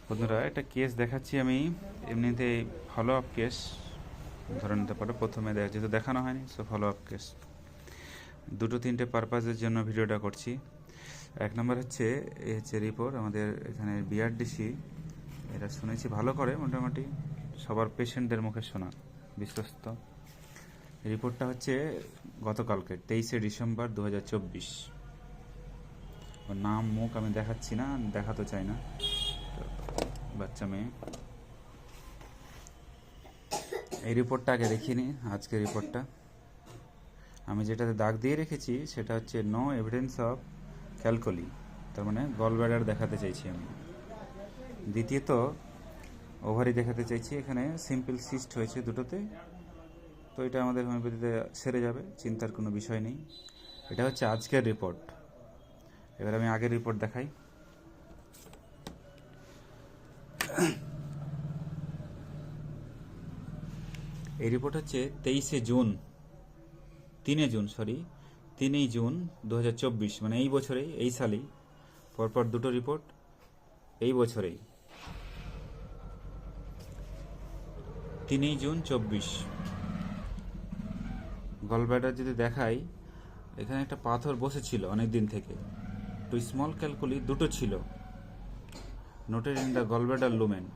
বন্ধুরা, একটা কেস দেখাচ্ছি আমি। এমনিতে ফলো আপ কেস ধরে নিতে পারো। প্রথমে যেহেতু দেখানো হয়নি, সো ফলো আপ কেস। দুটো তিনটে পারপাসের জন্য ভিডিওটা করছি। এক নম্বর হচ্ছে এই হচ্ছে রিপোর্ট আমাদের এখানে বিআরডিসি, এরা শুনেছি ভালো করে, মোটামুটি সবার পেশেন্টদের মুখে শোনা বিশ্বস্ত। রিপোর্টটা হচ্ছে গতকালকে 23শে ডিসেম্বর 2024। ওর নাম মুখ আমি দেখাচ্ছি না, দেখাতে চাই না, বাচ্চা মেয়ে। এই রিপোর্টটা আগে দেখিনি, আজকের রিপোর্টটা আমি যেটাতে দাগ দিয়ে রেখেছি সেটা হচ্ছে নো এভিডেন্স অফ ক্যালকোলি, তার মানে গলব্লাডার দেখাতে চাইছি আমি। দ্বিতীয়ত ওভারি দেখাতে চাইছি, এখানে সিম্পল সিস্ট হয়েছে দুটোতে, তো এটা আমাদের হোমিওপ্যাথিতে সেরে যাবে, চিন্তার কোনো বিষয় নেই। এটা হচ্ছে আজকের রিপোর্ট। এবার আমি আগের রিপোর্ট দেখাই। এই রিপোর্ট হচ্ছে 3 জুন 2024, মানে এই বছরেই, এই সালেই, পরপর দুটো রিপোর্ট এই বছরেই। 3 জুন 24। গলব্লাডার যদি দেখাই, এখানে একটা পাথর বসেছিল অনেক দিন থেকে, টু স্মল ক্যালকুলি দুটো ছিল, noted in the gallbladder lumen,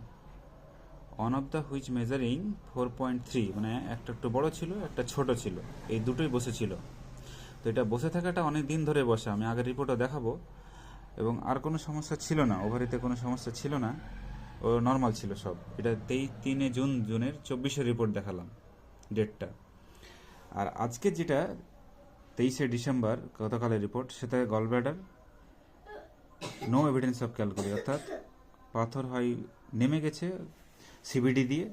one of the which measuring 4.3, মানে একটা একটু বড় ছিল, একটা ছোট ছিল, এই দুটোই বসেছিল। তো এটা বসে থাকাটা অনেক দিন ধরে বসা, আমি আগের রিপোর্টও দেখাবো। এবং আর কোনো সমস্যা ছিল না, ওভারিতে কোনো সমস্যা ছিল না, ও নর্মাল ছিল সব। এটা 3 জুনের 24-এর রিপোর্ট দেখালাম, ডেটটা। আর আজকে যেটা 23শে ডিসেম্বর গতকালের রিপোর্ট, সেটা gallbladder no evidence of calculi, অর্থাৎ পাথর হয় নেমে গেছে সিবিডি দিয়ে,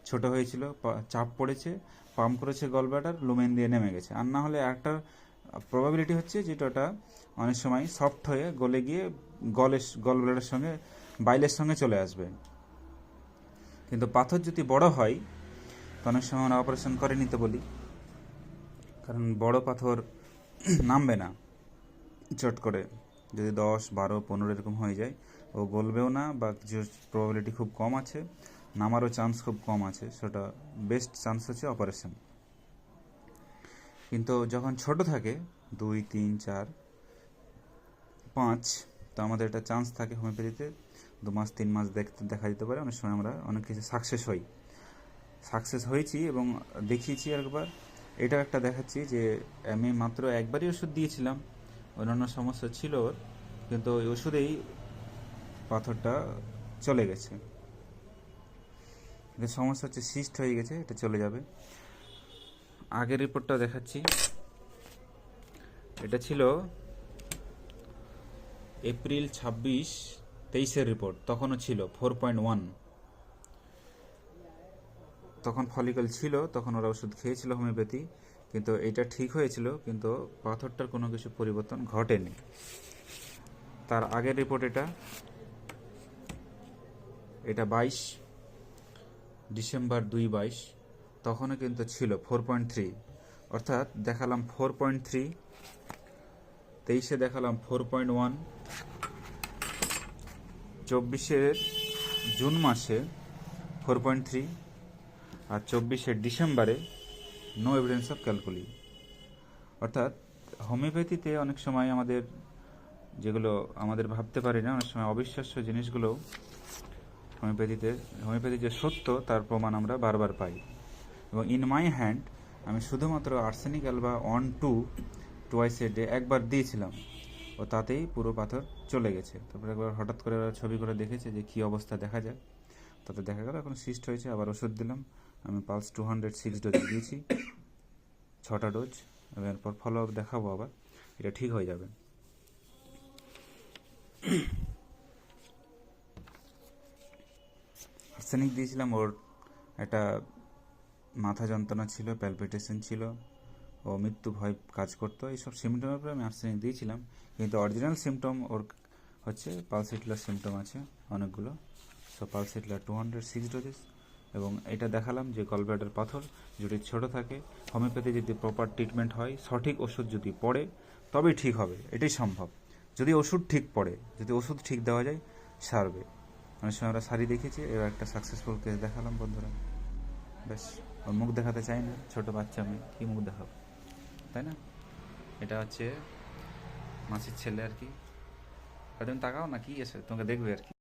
ছোট হয়েছিল, চাপ পড়েছে, পাম্প করেছে গলব্লাডার, লুমেন দিয়ে নেমে গেছে। আর না হলে একটা প্রবাবিলিটি হচ্ছে যেটা ওটা অনেক সময় সফট হয়ে গলে গিয়ে গলব্লাডারের সঙ্গে, বাইলের সঙ্গে চলে আসবে। কিন্তু পাথর যদি বড় হয়, তো অনেক সময় আমরা অপারেশন করে নিতে বলি, কারণ বড় পাথর নামবে না চট করে। যদি 10, 12, 15 এরকম হয়ে যায়, ও গলবেও না, বা কিছু প্রবাবিলিটি খুব কম আছে, নামারও চান্স খুব কম আছে, সেটা বেস্ট চান্স হচ্ছে অপারেশন। কিন্তু যখন ছোট থাকে 2, 3, 4, 5, তো আমাদের একটা চান্স থাকে হোমিওপ্যাথিতে 2 মাস 3 মাস দেখা যেতে পারে। অনেক সময় আমরা অনেক কিছু সাকসেস হয়েছি এবং দেখিয়েছি একবার। এটা একটা দেখাচ্ছি যে আমি মাত্র একবারই ওষুধ দিয়েছিলাম, অন্যান্য সমস্যা ছিল ওর, কিন্তু ওই ওষুধেই পাথরটা চলে গেছে। কিন্তু সমস্যা হচ্ছে সিস্ট হয়ে গেছে, এটা চলে যাবে। আগের রিপোর্টটা দেখাচ্ছি। এটা ছিল এপ্রিল 26, 23-এর রিপোর্ট। তখনও ছিল 4.1, তখন ফলিকল ছিল, তখন ওরা ওষুধ খেয়েছিল হোমিওপ্যাথি, কিন্তু এটা ঠিক হয়েছিল, কিন্তু পাথরটার কোনো কিছু পরিবর্তন ঘটেনি। তার আগের রিপোর্ট এটা 22 ডিসেম্বর 2022, তখনও কিন্তু ছিল 4.3, অর্থাৎ দেখালাম 4.3, 23-এ দেখালাম 4.1, 24-এর জুন মাসে 4.3, আর 24-এর ডিসেম্বরে নো এভিডেন্স অফ ক্যালকুলি। অর্থাৎ হোমিওপ্যাথিতে অনেক সময় আমাদের যেগুলো আমাদের ভাবতে পারি না, অনেক সময় অবিশ্বাস্য জিনিসগুলো হোমিওপ্যাথি যে সত্য তার প্রমাণ আমরা বারবার পাই। এবং ইন মাই হ্যান্ড আমি শুধুমাত্র arsenic Alba 1-2 twice a day একবার দিয়েছিলাম, ও তাতেই পুরো পাথর চলে গেছে। তারপরে একবার হঠাৎ করে ওরা ছবি করে দেখেছে যে কী অবস্থা দেখা যায়, তাতে দেখা গেল এখন সিস্ট হয়েছে। আবার ওষুধ দিলাম, আমি পালস 206 ডোজ দিয়েছি, 6টা ডোজ। এরপর ফলো আপ দেখাবো, আবার এটা ঠিক হয়ে যাবে। আর্সেনিক দিয়েছিলাম, ওর একটা মাথা যন্ত্রণা ছিল, প্যালপিটেশন ছিল, ও মৃত্যু ভয় কাজ করতো, এইসব সিমটমের উপরে আমি আর্সেনিক দিয়েছিলাম। কিন্তু অরিজিনাল সিমটম ওর হচ্ছে পালসিটলার সিমটম আছে অনেকগুলো, সো পালসিটলার 206 ডোজেস। এবং এটা দেখালাম যে গলব্লাডার পাথর যদি ছোট থাকে, হোমিওপ্যাথি যদি প্রপার ট্রিটমেন্ট হয়, সঠিক ওষুধ যদি পড়ে, তবেই ঠিক হবে। এটাই সম্ভব, যদি ওষুধ ঠিক পড়ে, যদি ওষুধ ঠিক দেওয়া যায়, সারবে। অনেক সময় আমরা শাড়ি দেখেছি, এবার একটা সাকসেসফুল কেস দেখালাম বন্ধুরা। বেশ, ওর মুখ দেখাতে চাই না, ছোট বাচ্চা মেয়ে, কী মুখ দেখাবো, তাই না? এটা হচ্ছে মাসির ছেলে আর কি। তুমি তাকাও না, কি এসে তোমাকে দেখবে আর কি।